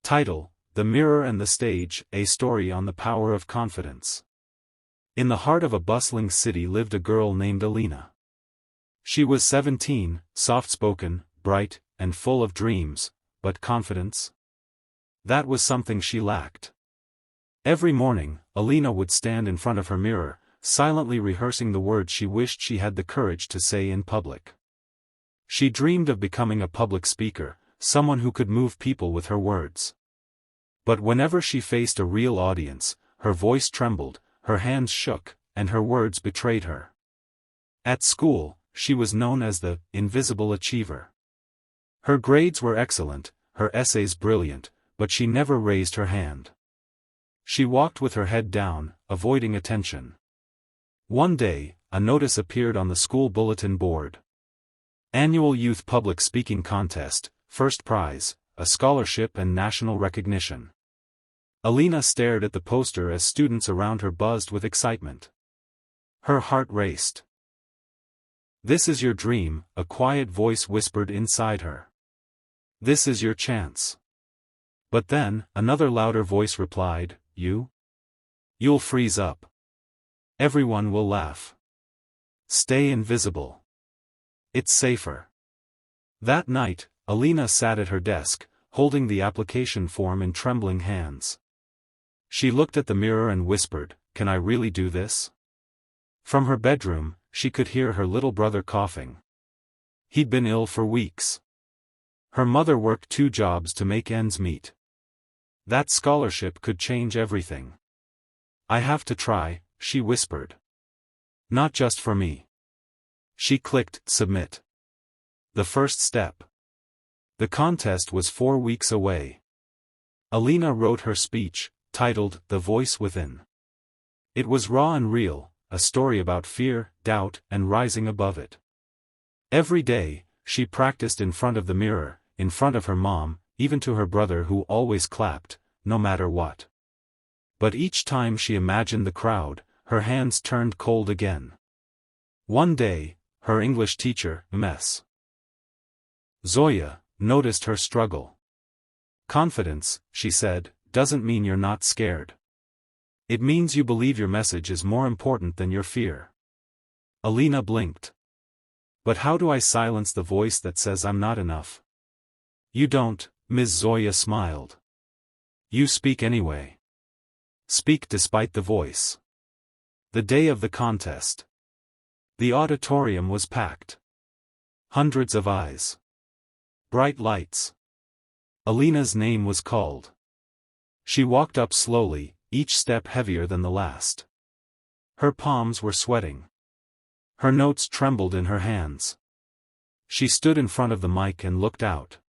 Title: The Mirror and the Stage, a story on the power of confidence. In the heart of a bustling city lived a girl named Alina. She was 17, soft-spoken, bright, and full of dreams, but confidence? That was something she lacked. Every morning, Alina would stand in front of her mirror, silently rehearsing the words she wished she had the courage to say in public. She dreamed of becoming a public speaker, someone who could move people with her words. But whenever she faced a real audience, her voice trembled, her hands shook, and her words betrayed her. At school, she was known as the invisible achiever. Her grades were excellent, her essays brilliant, but she never raised her hand. She walked with her head down, avoiding attention. One day, a notice appeared on the school bulletin board. Annual Youth Public Speaking Contest, first prize, a scholarship and national recognition. Alina stared at the poster as students around her buzzed with excitement. Her heart raced. "This is your dream," a quiet voice whispered inside her. "This is your chance." But then, another louder voice replied, You'll freeze up. Everyone will laugh. Stay invisible. It's safer." That night, Alina sat at her desk, holding the application form in trembling hands. She looked at the mirror and whispered, "Can I really do this?" From her bedroom, she could hear her little brother coughing. He'd been ill for weeks. Her mother worked 2 jobs to make ends meet. That scholarship could change everything. "I have to try," she whispered. "Not just for me." She clicked submit. The first step. The contest was 4 weeks away. Alina wrote her speech, titled The Voice Within. It was raw and real, a story about fear, doubt, and rising above it. Every day, she practiced in front of the mirror, in front of her mom, even to her brother who always clapped, no matter what. But each time she imagined the crowd, her hands turned cold again. One day, her English teacher, Ms. Zoya, noticed her struggle. "Confidence," she said, "doesn't mean you're not scared. It means you believe your message is more important than your fear." Alina blinked. "But how do I silence the voice that says I'm not enough?" "You don't," Ms. Zoya smiled. "You speak anyway. Speak despite the voice." The day of the contest. The auditorium was packed. Hundreds of eyes. Bright lights. Alina's name was called. She walked up slowly, each step heavier than the last. Her palms were sweating. Her notes trembled in her hands. She stood in front of the mic and looked out.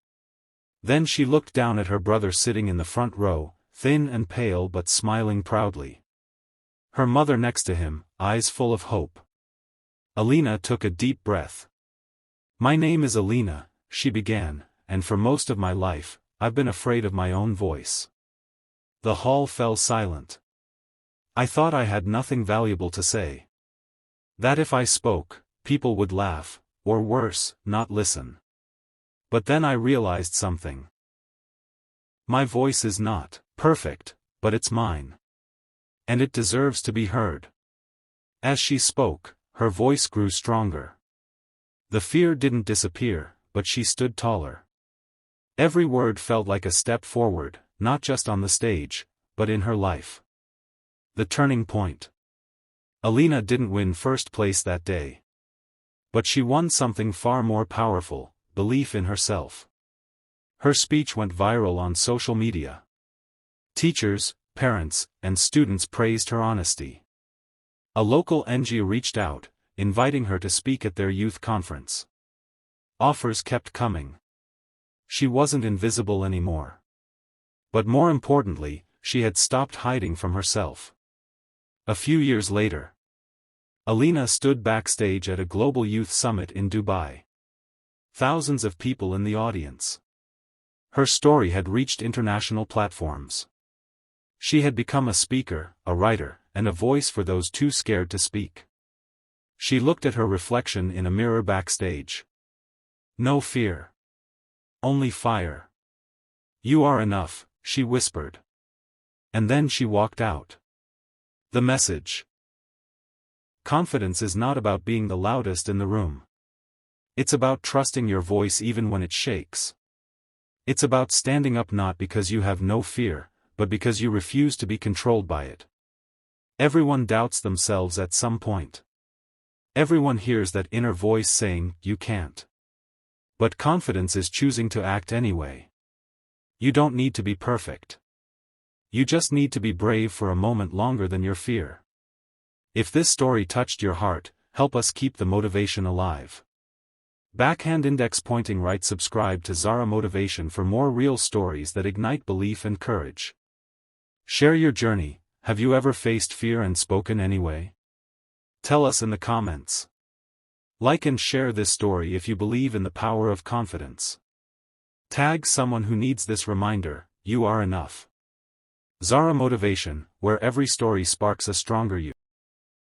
Then she looked down at her brother sitting in the front row, thin and pale but smiling proudly. Her mother next to him, eyes full of hope. Alina took a deep breath. "My name is Alina," she began, "and for most of my life, I've been afraid of my own voice." The hall fell silent. "I thought I had nothing valuable to say. That if I spoke, people would laugh, or worse, not listen. But then I realized something. My voice is not perfect, but it's mine. And it deserves to be heard." As she spoke, her voice grew stronger. The fear didn't disappear, but she stood taller. Every word felt like a step forward, not just on the stage, but in her life. The turning point. Alina didn't win first place that day. But she won something far more powerful: belief in herself. Her speech went viral on social media. Teachers, parents, and students praised her honesty. A local NGO reached out, inviting her to speak at their youth conference. Offers kept coming. She wasn't invisible anymore. But more importantly, she had stopped hiding from herself. A few years later, Alina stood backstage at a global youth summit in Dubai. Thousands of people in the audience. Her story had reached international platforms. She had become a speaker, a writer, and a voice for those too scared to speak. She looked at her reflection in a mirror backstage. No fear. Only fire. "You are enough," she whispered. And then she walked out. The message. Confidence is not about being the loudest in the room. It's about trusting your voice even when it shakes. It's about standing up not because you have no fear, but because you refuse to be controlled by it. Everyone doubts themselves at some point. Everyone hears that inner voice saying, "You can't." But confidence is choosing to act anyway. You don't need to be perfect. You just need to be brave for a moment longer than your fear. If this story touched your heart, help us keep the motivation alive. Backhand index pointing right. Subscribe to Zahra Motivation for more real stories that ignite belief and courage. Share your journey. Have you ever faced fear and spoken anyway? Tell us in the comments. Like and share this story if you believe in the power of confidence. Tag someone who needs this reminder: you are enough. Zahra Motivation, where every story sparks a stronger you.